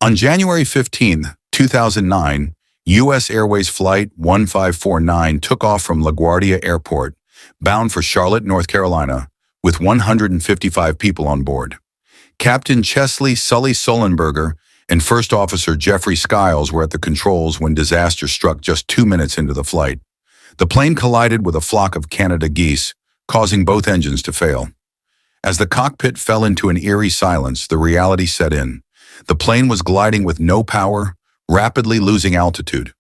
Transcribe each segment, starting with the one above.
On January 15, 2009, U.S. Airways Flight 1549 took off from LaGuardia Airport, bound for Charlotte, North Carolina, with 155 people on board. Captain Chesley Sully Sullenberger and First Officer Jeffrey Skiles were at the controls when disaster struck just 2 minutes into the flight. The plane collided with a flock of Canada geese, causing both engines to fail. As the cockpit fell into an eerie silence, the reality set in. The plane was gliding with no power, rapidly losing altitude.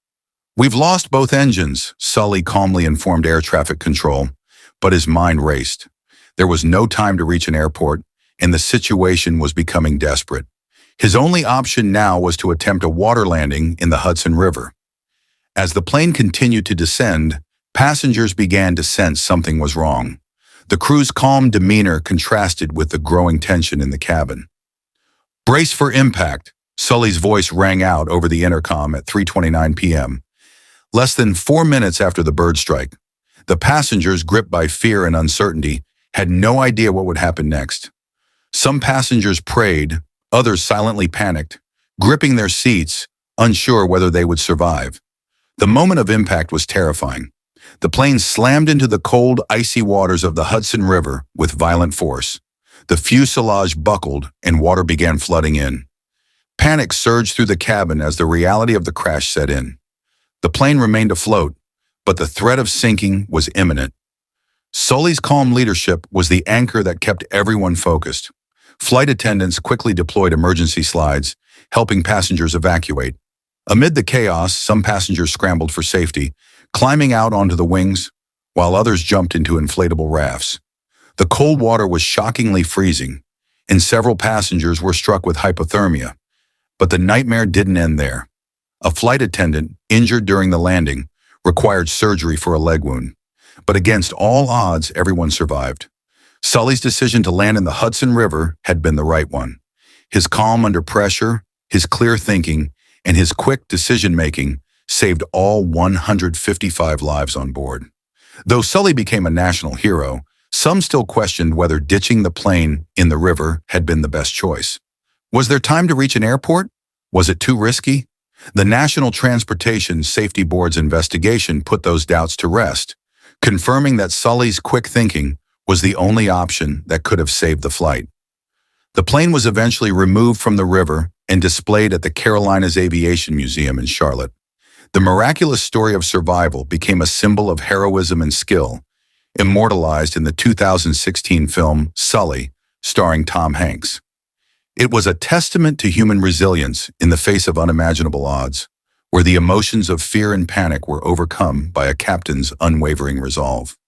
"We've lost both engines," Sully calmly informed air traffic control, but his mind raced. There was no time to reach an airport, and the situation was becoming desperate. His only option now was to attempt a water landing in the Hudson River. As the plane continued to descend, passengers began to sense something was wrong. The crew's calm demeanor contrasted with the growing tension in the cabin. "Brace for impact," Sully's voice rang out over the intercom at 3:29 p.m. Less than 4 minutes after the bird strike, the passengers, gripped by fear and uncertainty, had no idea what would happen next. Some passengers prayed, others silently panicked, gripping their seats, unsure whether they would survive. The moment of impact was terrifying. The plane slammed into the cold, icy waters of the Hudson River with violent force. The fuselage buckled and water began flooding in. Panic surged through the cabin as the reality of the crash set in. The plane remained afloat, but the threat of sinking was imminent. Sully's calm leadership was the anchor that kept everyone focused. Flight attendants quickly deployed emergency slides, helping passengers evacuate. Amid the chaos, some passengers scrambled for safety, climbing out onto the wings, while others jumped into inflatable rafts. The cold water was shockingly freezing, and several passengers were struck with hypothermia. But the nightmare didn't end there. A flight attendant, injured during the landing, required surgery for a leg wound. But against all odds, everyone survived. Sully's decision to land in the Hudson River had been the right one. His calm under pressure, his clear thinking, and his quick decision-making saved all 155 lives on board. Though Sully became a national hero, some still questioned whether ditching the plane in the river had been the best choice. Was there time to reach an airport? Was it too risky? The National Transportation Safety Board's investigation put those doubts to rest, confirming that Sully's quick thinking was the only option that could have saved the flight. The plane was eventually removed from the river and displayed at the Carolinas Aviation Museum in Charlotte. The miraculous story of survival became a symbol of heroism and skill, immortalized in the 2016 film Sully, starring Tom Hanks. It was a testament to human resilience in the face of unimaginable odds, where the emotions of fear and panic were overcome by a captain's unwavering resolve.